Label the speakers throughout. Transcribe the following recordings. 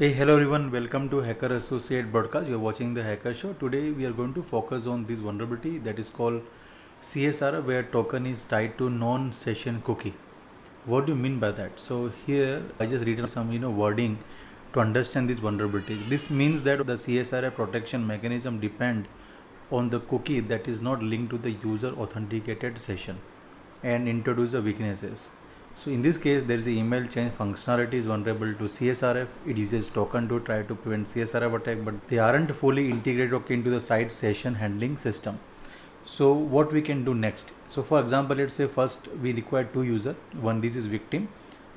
Speaker 1: Hey, hello everyone, welcome to Hacker Associate broadcast. You're watching the Hacker Show. Today we are going to focus on this vulnerability that is called CSRF, where token is tied to non-session cookie. What do you mean by that? So here I just read some wording to understand this vulnerability. This means that the CSRF protection mechanism depend on the cookie that is not linked to the user authenticated session and introduce the weaknesses. So in this case, there is a email change functionality is vulnerable to CSRF. It uses token to try to prevent CSRF attack, but they aren't fully integrated into the site session handling system. So what we can do next? So for example, let's say first we require two user. One, this is victim.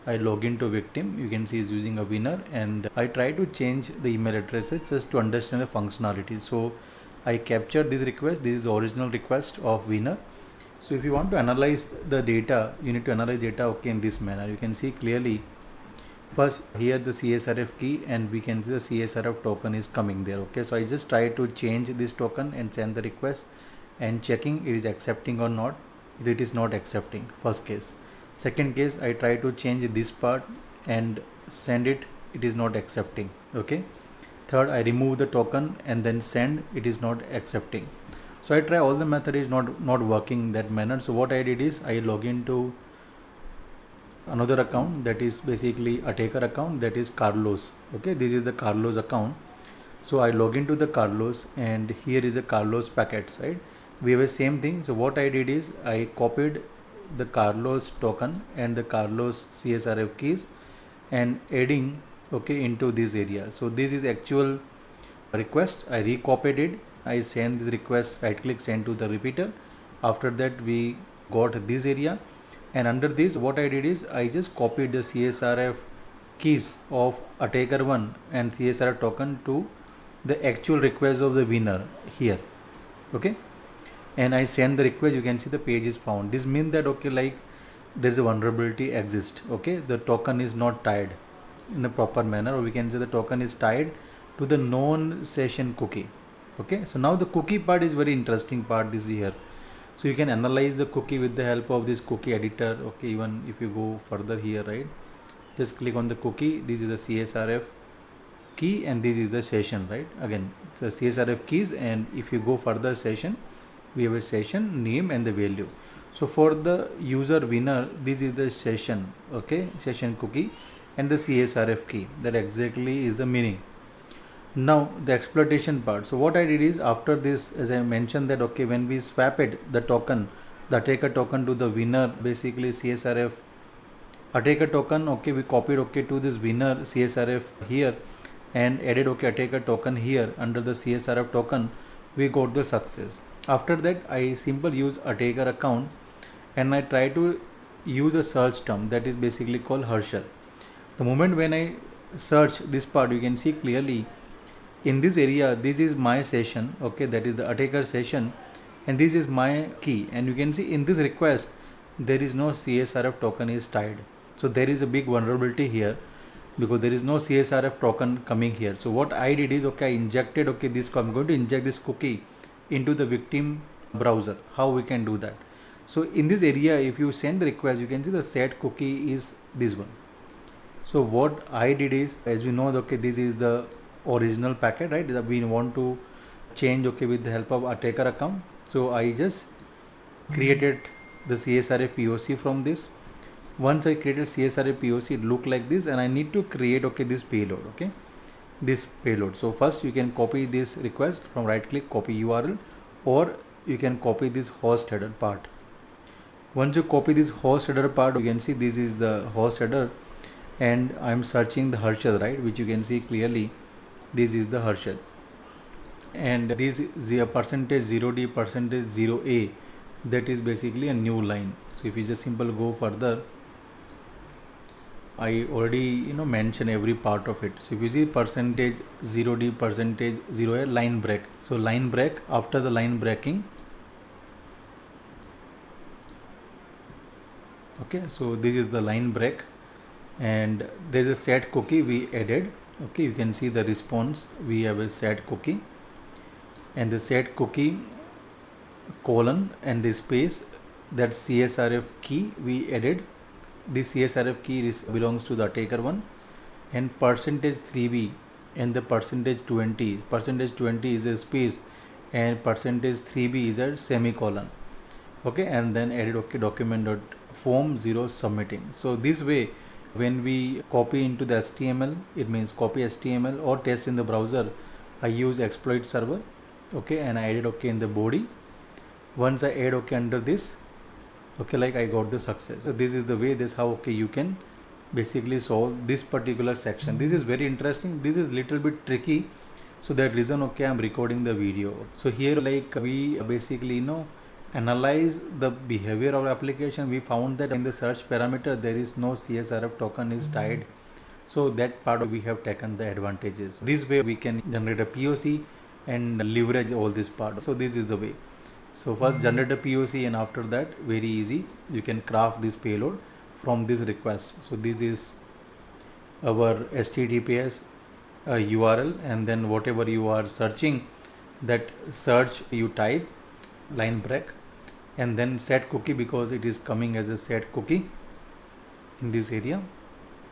Speaker 1: I log into victim. You can see is using a winner, and I try to change the email addresses just to understand the functionality. So I capture this request. This is the original request of winner. So if you want to analyze the data, you need to analyze data in this manner. You can see clearly first here the CSRF key, and we can see the CSRF token is coming there. Okay, so I just try to change this token and send the request and checking it is accepting or not. It is not accepting, first case. Second case, I try to change this part and send it is not accepting. Okay, third, I remove the token and then send, it is not accepting. So I try all the method is not working that manner. So what I did is I log into another account that is basically a taker account, that is Carlos. Okay, this is the Carlos account. So I log into the Carlos, and here is a Carlos packets, right? We have the same thing. So what I did is I copied the Carlos token and the Carlos CSRF keys and adding into this area. So this is actual request. I recopied it. I send this request, right click, send to the repeater. After that we got this area, and under this what I did is I just copied the CSRF keys of attacker 1 and CSRF token to the actual request of the winner here. Okay, and I send the request. You can see the page is found. This means that like there is a vulnerability exists. Okay, the token is not tied in a proper manner, or we can say the token is tied to the non-session cookie. Okay, so now the cookie part is very interesting part this here. So you can analyze the cookie with the help of this cookie editor. Okay, even if you go further here, right, just click on the cookie. This is the CSRF key and this is the session, right? Again the CSRF keys, and if you go further session, we have a session name and the value. So for the user winner, this is the session, okay, session cookie and the CSRF key. That exactly is the meaning. Now the exploitation part. So what I did is after this, as I mentioned that when we swapped the token, the attacker token to the winner, basically CSRF attacker token, we copied to this winner CSRF here and added attacker token here under the CSRF token, we got the success. After that I simply use attacker account and I try to use a search term that is basically called Herschel. The moment when I search this part, you can see clearly in this area, this is my session, that is the attacker session, and this is my key, and you can see in this request there is no CSRF token is tied. So there is a big vulnerability here because there is no CSRF token coming here. So what I did is I injected this, I'm going to inject this cookie into the victim browser. How we can do that? So in this area, if you send the request, you can see the set cookie is this one. So what I did is, as we know, this is the original packet, right, that we want to change with the help of attacker account. So I just created the CSRF POC from this. Once I created CSRF POC, it look like this, and I need to create this payload, this payload. So first you can copy this request from right click, copy URL, or you can copy this host header part. Once you copy this host header part, you can see this is the host header, and I'm searching the Herschel, right, which you can see clearly. This is the Herschel, and this is a %0D %0A, that is basically a new line. So if you just simple go further, I already mention every part of it. So if you see %0D %0A line break. So line break, after the line breaking, so this is the line break, and there is a set cookie we added. You can see the response. We have a set cookie, and the set cookie colon and the space, that CSRF key we added. This CSRF key belongs to the attacker one, and percentage 3b and the percentage 20 is a space and percentage 3b is a semicolon. Okay, and then edit okay document dot form 0 submitting. So this way, when we copy into the HTML, it means copy HTML or test in the browser, I use exploit server. Okay, and I added okay in the body. Once I add okay under this, okay, like I got the success. So this is the way, this how okay you can basically solve this particular section. This is very interesting. This is little bit tricky, so that reason okay I'm recording the video. So here like we basically analyze the behavior of application. We found that in the search parameter there is no CSRF token is tied, so that part we have taken the advantages. This way we can generate a POC and leverage all this part. So this is the way. So first generate a POC and after that very easy you can craft this payload from this request. So this is our HTTPS URL, and then whatever you are searching, that search you type line break and then set cookie, because it is coming as a set cookie in this area.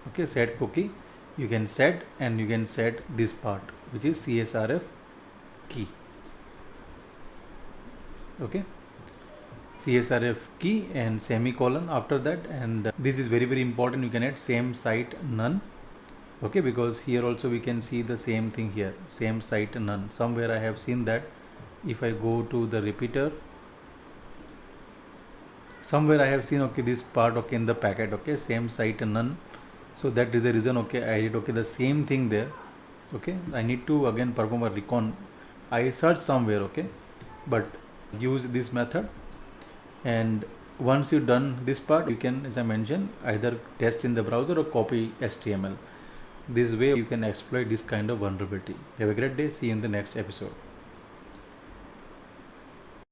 Speaker 1: Okay, set cookie you can set, and you can set this part which is CSRF key. Okay, CSRF key and semicolon after that, and this is very important, you can add SameSite none. Okay, because here also we can see the same thing here, SameSite none. Somewhere I have seen that. If I go to the repeater, somewhere I have seen okay this part okay in the packet, okay, SameSite none. So that is the reason okay I did okay the same thing there. Okay, I need to again perform a recon. I search somewhere, okay, but use this method, and once you done this part you can, as I mentioned, either test in the browser or copy HTML. This way you can exploit this kind of vulnerability. Have a great day. See you in the next episode.